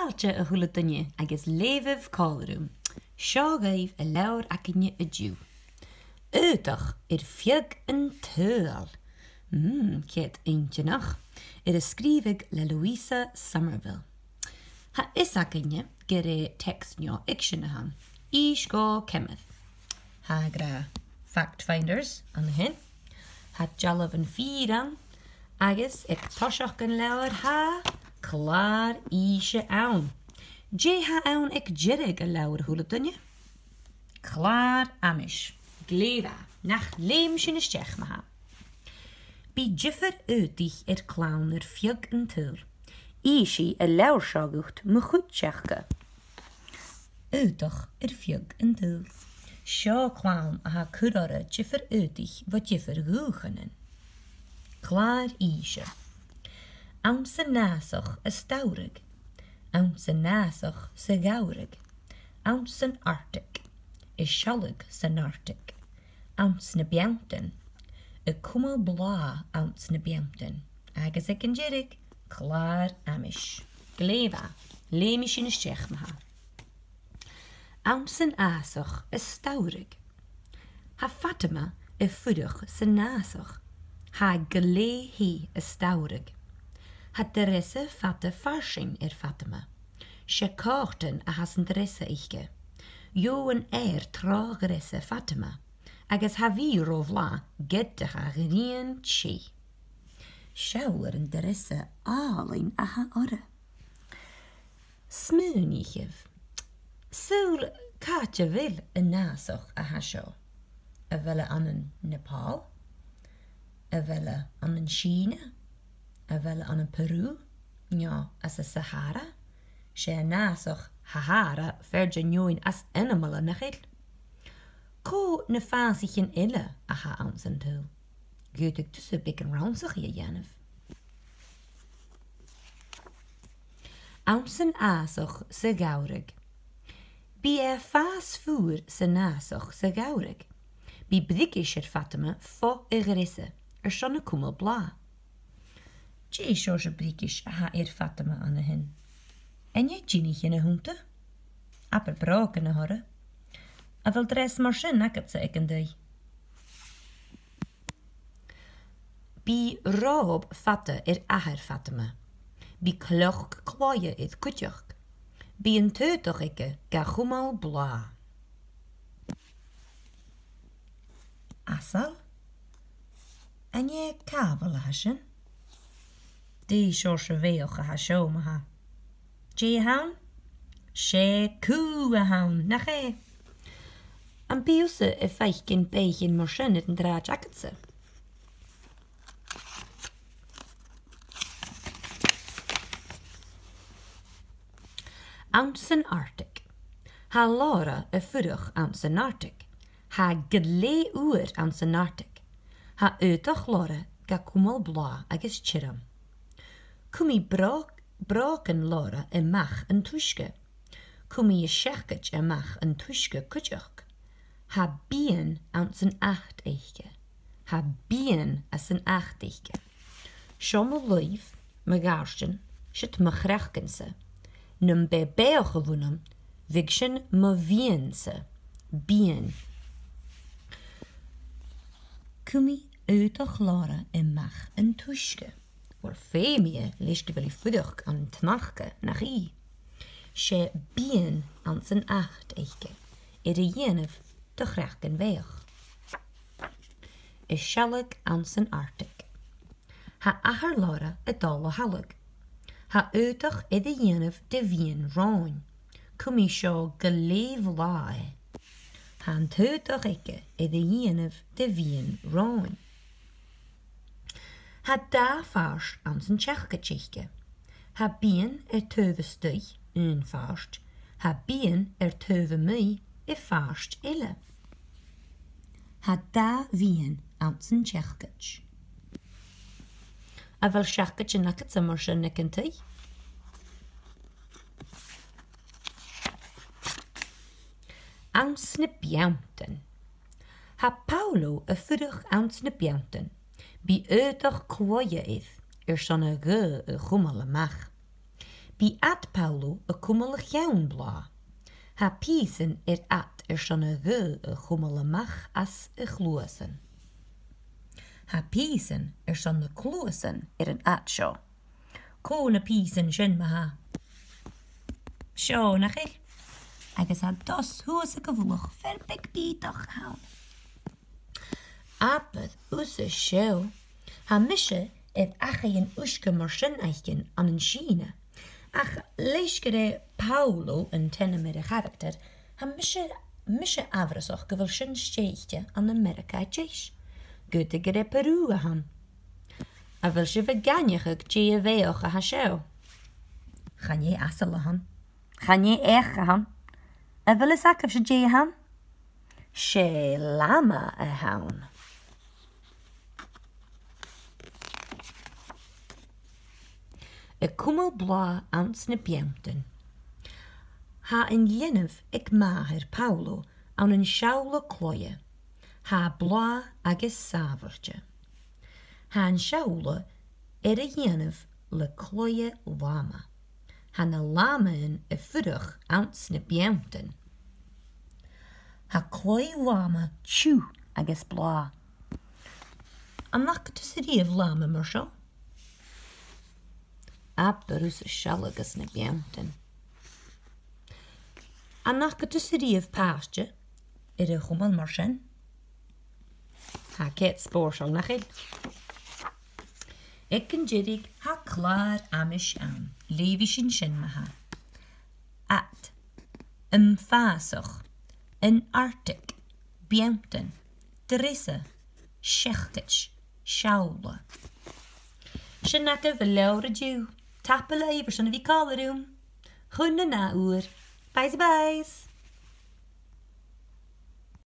fáilte a thula dunne agus Leabhar cáilrium, t-saoghail a leabhar acinne a dú. Aodach feadh an tòil. Céad aonteanach. Scríbigh le Louisa Somerville. Ha is acinne gur text neo-fhicsean Ís gá cemad. Ha gra fact finders an hin. Ha jallah an feadh agus ag toiseach an leabhar ha clár íse ann. Dé ha ann ag jirig a leabhar thula dunne? Clár amish. Gléadh nach léim sin isteach ma ha. Bí difar Aodach clán feadh an tòil. Ísí a leabhar seagucht mo chuidteachcha. Aodach feadh an tòil. Seo clán a ha curara difar Aodach va difar gúchanin. Clár íse. Am sa násoch a staurig. Am sa násoch sa gaurig. Am san Arctic. Is sealig san Arctic. Ams na beamtain. A còmhla ams na beamtain. Agus ag an jirig, clár amish. Leabhar, léimi sin isteach ma ha. Ams an ásoch a staurig. Ha Fatima a fuidech san násoch. Ha gléhí a staurig. Ha Teresa fatte farsing Fatima. Se cáchten a has an Teresa ichge. Jo an trágaresa Fatima. Agus ha bhí rómhlá geddacha rion tí. Seabhar an Teresa álainn a ha ora. Smúnichibh. Súl cáte bhfuil a násoch a ha seo. A bhfuil an Nepal. A bhfuil an Síne. A bhfuil an Peru. Ja, as a Sahara. Sé násoch Sahara ferge njoin as animal nach il. Có na fásichin ille a ha ans an tòil. Gúteach tusa bic an ránsach i a dhéanamh. Ans an ásoch sa gaurig. Bí fás fuair sa násoch sa gaurig. Bí brigis Fatima fó i ghrisa seo na còmhla. Dé seo se brigis a ha Fatima an hin. En je ginich in a húnta? Apper braken na horre. A bhfuil dres mar sin agat sa ag an dé. Bí ráb fatte ahar Fatima. Bí cloch cláie cuiteach. Bí an tòdach ige ga chumal blá. Asal? En je kabel a sin? Dí seo se bhéoch a ha seo ma ha. Dé haun? Sé cú a haun, nach é. An bíúsa a feicin béichin mar sin an dráid agatsa. Ans an Arctic. Ha lára a fuidech ans an Arctic. Ha glé uair ans an Arctic. Ha Aodach lára ga cúmal blá agus tiram. Cumí braken lára mach an tuisce. Cumí seachgat mach an tuisce cuiteach. Ha bíon ans an acht éige. Ha bíon as an acht éige. Seo mo Leughaibh, me gárstin, sit me chrechkense. Num be béach a bhunam, vig sin me bhíonse. Bíon. Cumí Aodach lára mach an tuisce. Or fémie leis go bhfuil fuidech an tnachke nach í. Sé bíon ans an acht éige. A dhéanamh de chreachcan bhéach. Is sealag ans an Arctic. Ha ahar lára a dála halag. Ha Aodach a dhéanamh de bhíon ráin. Cumí seo go léamh lá é. Ha an tòdach ige a dhéanamh de bhíon ráin. Ha dá fást ans an teachgattíche. Ha bíon tòmh stuig un fást. Ha bíon tòmh mí fást ille. Ha dá bhíon ans an teachgat. A bhfuil seachgat sin agat sa mar sin nic an tí? Ans na beamtain. Ha Paulo a fuidech ans na beamtain. Bí Aodach cloie san a ghe a chumal amach. Bí at Paulo a còmhla cheann blá. Ha písan at son a ghö a còmhla amach as a chluasan. Ha písan son na chluasan an at seo. Có na písan sin ma ha. Seo nach il. Agus ha dos huas a gyflwch fer big bídach hawn. Apad us a seo. Ha mishe achai yn ushka mar sin eichen an yn Síne. Ach leis gyda Paulo yn tenna a character, ha mishe afrasoch gyfel sin steichte an America jeis. Gyda gyda Peru a han. A fel si fe ganiach ag je a feoch a ha seo. Chan je asal a han. Chan je eich a han. A fel is ac af si je a han. Se lama a hawn. Y cwmwl bla ans na biawntyn. Ha yn Leughaibh ag maher Paulo an yn siawla cloie. Ha bla agos safartje. Ha yn siawla y Leughaibh le cloie lama. Ha na lama yn y ffyrwch ans na biawntyn. Ha cloie lama tiw agos bla. Am nac ys rief lama mar sio. Ab dar us a sialagus na biawntyn. A nach ys rief pastje a chwmwl mar sin. Ha cet spór sio nach il. Ek yn jirig ha clar amish an, levi sin ma ha. At, fasoch, yn Arctic, biawntyn, drisa, shechtich, siawla. Sin nach a leabhar Jew. Tap a Leabhar son a bhí cála rium. Chun na na úr. Bye.